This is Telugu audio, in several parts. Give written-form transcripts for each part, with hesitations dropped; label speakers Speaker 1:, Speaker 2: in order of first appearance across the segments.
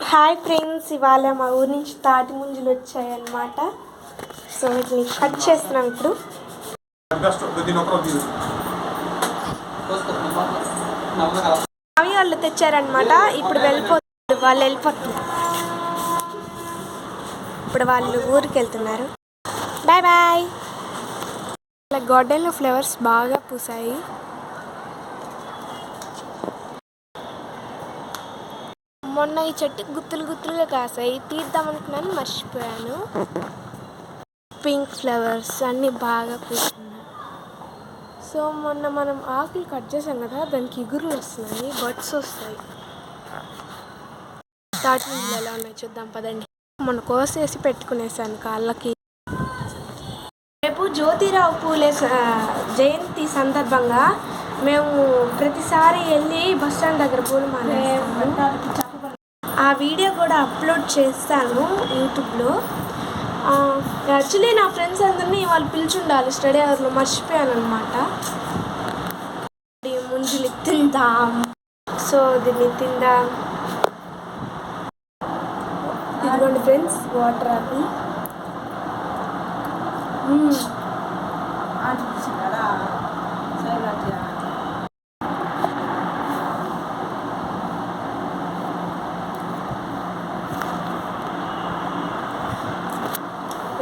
Speaker 1: హాయ్ ఫ్రెండ్స్, ఇవాళ మా ఊరి నుంచి తాటి ముంజలు వచ్చాయన్నమాట. సో వీటిని కట్ చేస్తున్నాం ఇప్పుడు. అవి వాళ్ళు తెచ్చారనమాట. ఇప్పుడు వెళ్ళిపోతున్నారు. ఇప్పుడు వాళ్ళు ఊరికి వెళ్తున్నారు. Bye bye. గార్డెన్లో ఫ్లవర్స్ బాగా పూసాయి. మొన్న ఈ చెట్టు గుత్తులుగా కాసాయి. తీద్దామనుకున్నాను, మర్చిపోయాను. పింక్ ఫ్లవర్స్ అన్నీ బాగా పూస్తున్నాయి. సో మొన్న మనం ఆకులు కట్ చేసాం కదా, దానికి ఇగురులు వస్తున్నాయి, బడ్స్ వస్తాయి. తాటి ముంజలు ఎలా ఉన్నాయి చూద్దాం పదండి. మొన్న కోసేసి పెట్టుకునేసాను కాళ్ళకి. రేపు జ్యోతిరావు పూలే జయంతి సందర్భంగా మేము ప్రతిసారి వెళ్ళి బస్ స్టాండ్ దగ్గర పూలు మానేస్తాము. ఆ వీడియో కూడా అప్లోడ్ చేస్తాను యూట్యూబ్లో. యాక్చువల్లీ నా ఫ్రెండ్స్ అందరినీ వాళ్ళు పిలిచుండాలి స్టడీ అవర్లో, మర్చిపోయాను అనమాట. ముంజులు తిందాం. సో దీన్ని తిందాం. ఇదిగోండి ఫ్రెండ్స్, వాటర్ ఆపిల్.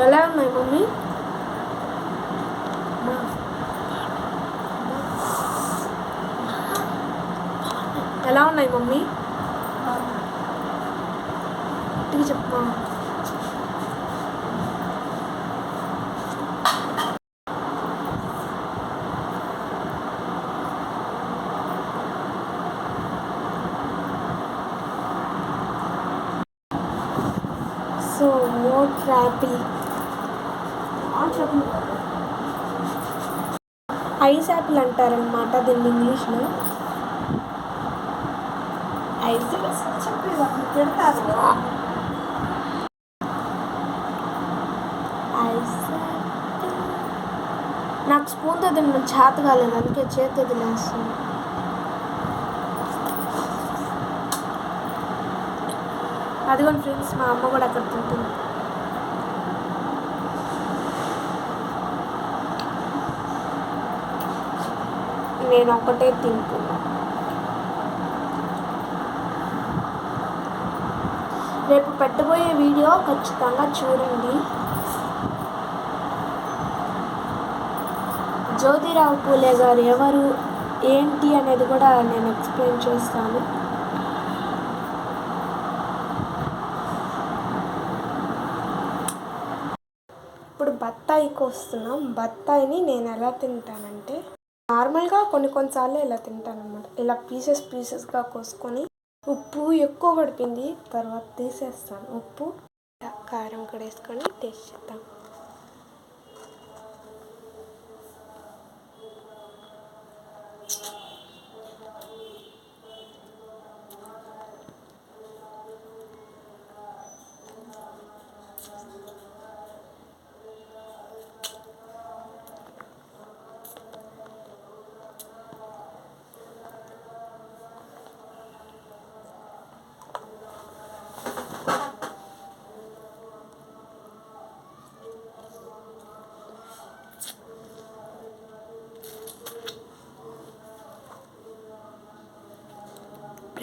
Speaker 1: ఎలా ఉన్నాయి మమ్మీ? ఎలా ఉన్నాయి మమ్మీ? ఇంటికి చెప్పమా. So water apple, ice apple అంటారనమాట దీన్ని ఇంగ్లీష్లో. ఐస్ నాకు స్పూన్తో తినడం చేత కాలేదు, అందుకే చేతితో తినేస్తాను. అదిగోండి ఫ్రెండ్స్, మా అమ్మ కూడా అక్కడ తింటుంది. నేను ఒక్కటే తింటున్నా. రేపు పెట్టబోయే వీడియో ఖచ్చితంగా చూడండి. జ్యోతిరావు పూలే గారు ఎవరు ఏంటి అనేది కూడా నేను ఎక్స్ప్లెయిన్ చేస్తాను. ఇప్పుడు బత్తాయికి వస్తున్నాం. బత్తాయిని నేను ఎలా తింటానంటే, నార్మల్గా కొన్నిసార్లు ఇలా తింటాను అన్నమాట. ఇలా పీసెస్గా కోసుకొని, ఉప్పు ఎక్కువ పడిపోయింది తర్వాత తీసేస్తాను. ఉప్పు కారం కూడా వేసుకొని టేస్ట్ చేద్దాం.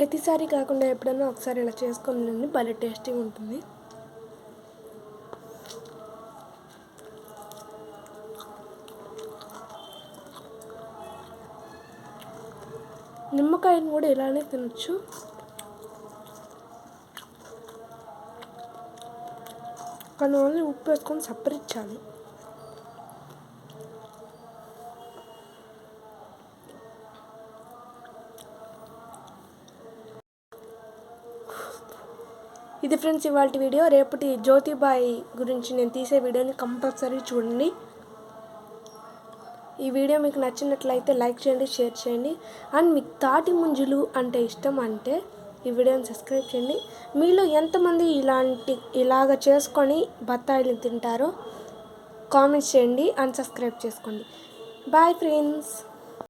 Speaker 1: ప్రతిసారి కాకుండా ఎప్పుడైనా ఒకసారి ఇలా చేసుకొని భలే టేస్టీగా ఉంటుంది. నిమ్మకాయని కూడా ఇలానే తినచ్చు. కానీ ఓన్లీ ఉప్పు వేసుకొని సప్పరించాలి. ఇది ఫ్రెండ్స్ ఇవాళ వీడియో. రేపటి జ్యోతిబాయి గురించి నేను తీసే వీడియోని కంపల్సరీ చూడండి. ఈ వీడియో మీకు నచ్చినట్లయితే లైక్ చేయండి, షేర్ చేయండి. అండ్ మీకు తాటి ముంజులు అంటే ఇష్టం అంటే ఈ వీడియోని సబ్స్క్రైబ్ చేయండి. మీలో ఎంతమంది ఇలాగ చేసుకొని బత్తాయిలు తింటారో కామెంట్స్ చేయండి అండ్ సబ్స్క్రైబ్ చేసుకోండి. Bye friends.